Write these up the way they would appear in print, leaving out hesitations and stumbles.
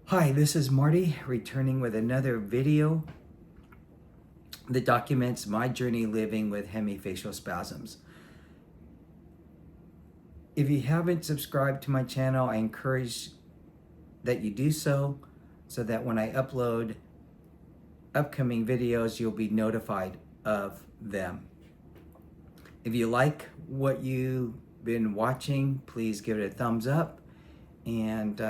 Hi, this is Marty returning with another video that documents my journey living with hemifacial spasms. If you haven't subscribed to my channel, I encourage that you do so that when I upload upcoming videos, you'll be notified of them. If you like what you've been watching, please give it a thumbs up and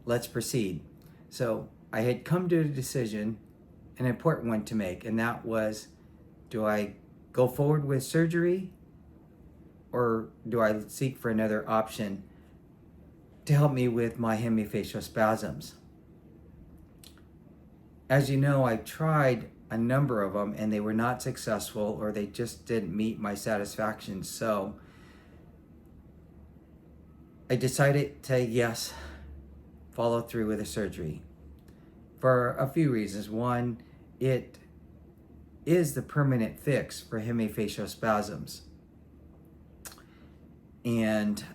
let's proceed. So I had come to a decision, an important one to make, and that was, do I go forward with surgery or do I seek for another option to help me with my hemifacial spasms? As you know, I've tried a number of them and they were not successful, or they just didn't meet my satisfaction. So I decided to, follow through with the surgery for a few reasons. One, it is the permanent fix for hemifacial spasms. And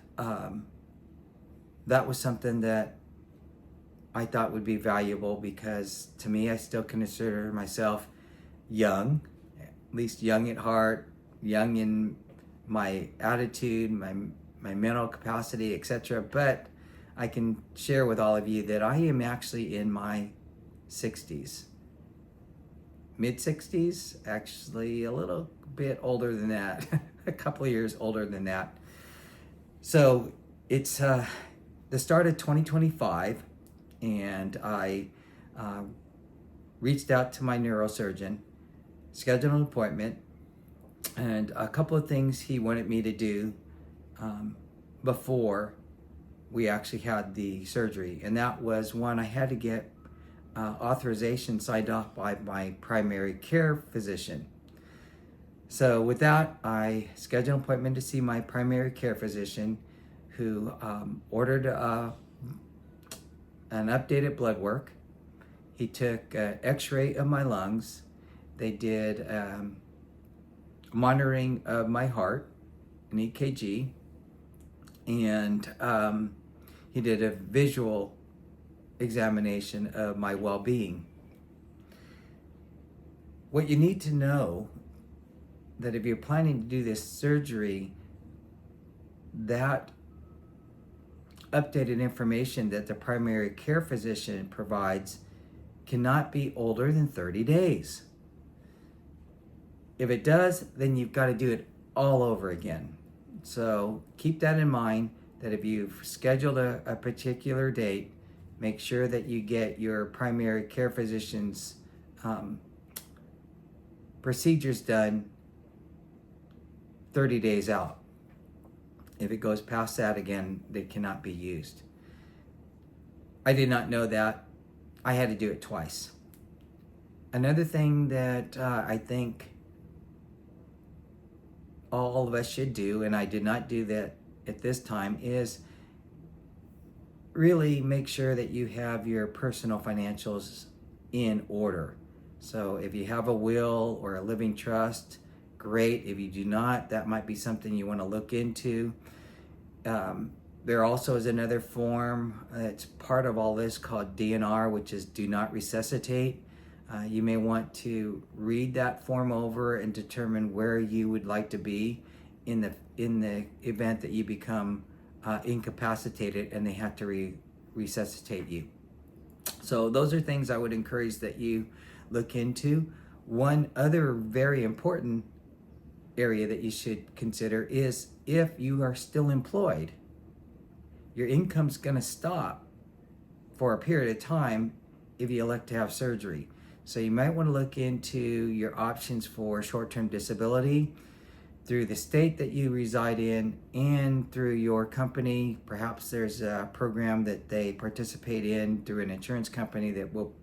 that was something that I thought would be valuable, because to me, I still consider myself young, at least young at heart, young in my attitude, my mental capacity, etc. But I can share with all of you that I am actually in my 60s, mid 60s, actually a little bit older than that, a couple of years older than that. So it's the start of 2025, and I reached out to my neurosurgeon, scheduled an appointment, and a couple of things he wanted me to do before we actually had the surgery. And that was, one, I had to get authorization signed off by my primary care physician. So with that, I scheduled an appointment to see my primary care physician, who ordered an updated blood work. He took an x-ray of my lungs. They did monitoring of my heart, an EKG, and he did a visual examination of my well-being. What you need to know, that if you're planning to do this surgery, that updated information that the primary care physician provides cannot be older than 30 days. If it does, then you've got to do it all over again. So keep that in mind, that if you've scheduled a particular date, make sure that you get your primary care physician's procedures done 30 days out. If it goes past that, again, they cannot be used. I did not know that. I had to do it twice. Another thing that I think all of us should do, and I did not do that at this time, is really make sure that you have your personal financials in order. So if you have a will or a living trust, great. If you do not, that might be something you want to look into. There also is another form that's part of all this called DNR, which is Do Not Resuscitate. You may want to read that form over and determine where you would like to be in the event that you become incapacitated and they have to resuscitate you. So those are things I would encourage that you look into. One other very important area that you should consider is, if you are still employed, your income's going to stop for a period of time if you elect to have surgery. So you might want to look into your options for short-term disability through the state that you reside in and through your company. Perhaps there's a program that they participate in through an insurance company that will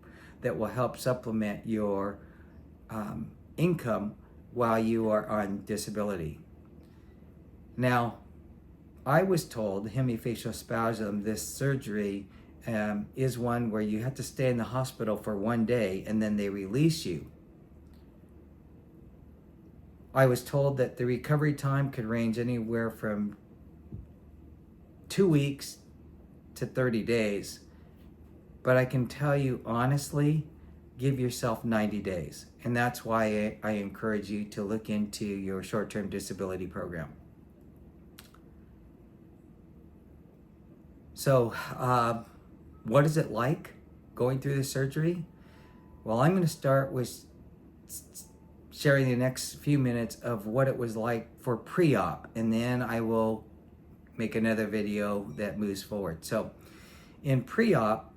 help supplement your income while you are on disability. Now, I was told hemifacial spasm, this surgery, is one where you have to stay in the hospital for 1 day and then they release you. I was told that the recovery time could range anywhere from 2 weeks to 30 days. But I can tell you honestly, give yourself 90 days. And that's why I encourage you to look into your short-term disability program. So, what is it like going through the surgery? Well, I'm going to start with sharing the next few minutes of what it was like for pre-op, and then I will make another video that moves forward. So, in pre-op,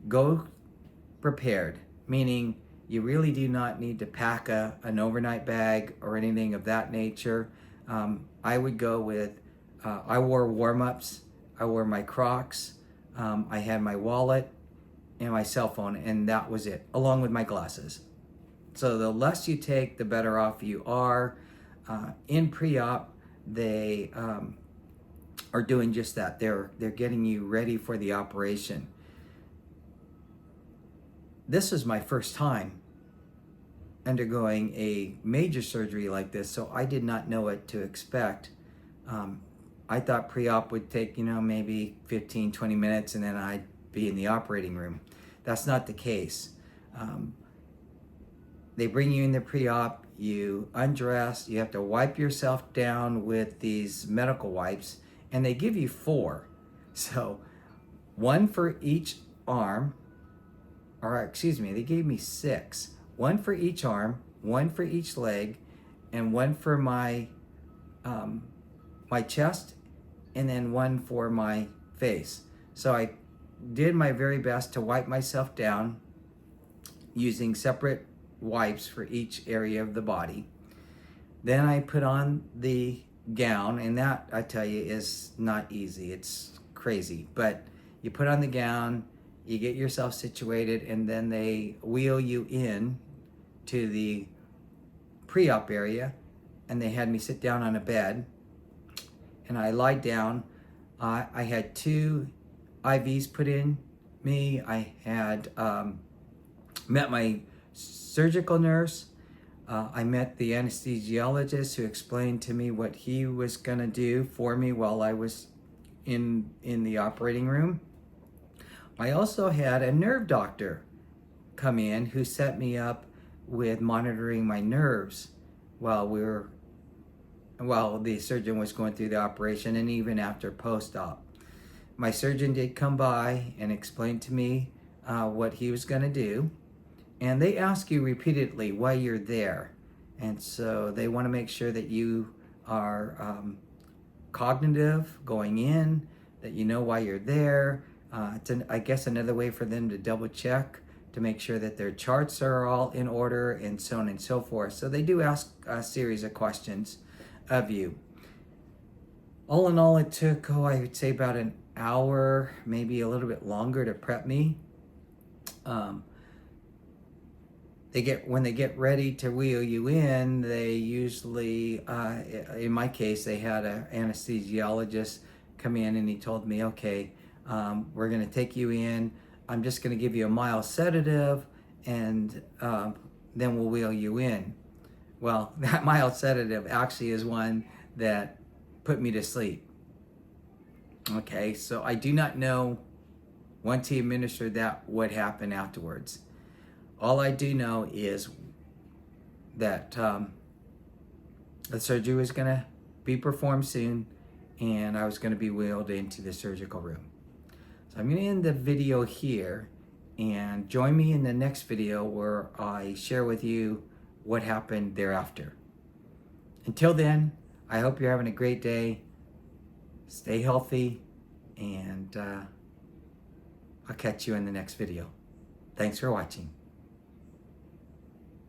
go prepared, meaning you really do not need to pack an overnight bag or anything of that nature. I would go with, I wore warm-ups, I wore my Crocs, I had my wallet and my cell phone, and that was it, along with my glasses. So the less you take, the better off you are. In pre-op, they are doing just that. They're getting you ready for the operation. This is my first time undergoing a major surgery like this, so I did not know what to expect. I thought pre-op would take, maybe 15, 20 minutes and then I'd be in the operating room. That's not the case. They bring you in the pre-op, you undress, you have to wipe yourself down with these medical wipes, and they give you 4. So 1 for each arm, or excuse me, they gave me 6. 1 for each arm, 1 for each leg, and 1 for my my chest, and then 1 for my face. So I did my very best to wipe myself down using separate wipes for each area of the body. Then I put on the gown, and that, I tell you, is not easy. It's crazy. But you put on the gown, you get yourself situated, and then they wheel you in to the pre-op area, and they had me sit down on a bed, and I lied down. I had 2 IVs put in me. I had met my surgical nurse. I met the anesthesiologist who explained to me what he was going to do for me while I was in the operating room. I also had a nerve doctor come in who set me up with monitoring my nerves while the surgeon was going through the operation, and even after post-op. My surgeon did come by and explain to me what he was going to do. And they ask you repeatedly why you're there. And so they want to make sure that you are cognitive going in, that you know why you're there. It's, I guess, another way for them to double check to make sure that their charts are all in order, and so on and so forth. So they do ask a series of questions of you. All in all, it took, I would say about an hour, maybe a little bit longer to prep me. When they get ready to wheel you in, they usually, in my case, they had an anesthesiologist come in, and he told me, okay, we're going to take you in. I'm just going to give you a mild sedative, and then we'll wheel you in. Well, that mild sedative actually is one that put me to sleep. Okay, so I do not know, once he administered that, what happened afterwards. All I do know is that the surgery was going to be performed soon, and I was going to be wheeled into the surgical room. So I'm going to end the video here, and join me in the next video where I share with you what happened thereafter. Until then, I hope you're having a great day. Stay healthy, and I'll catch you in the next video. Thanks for watching.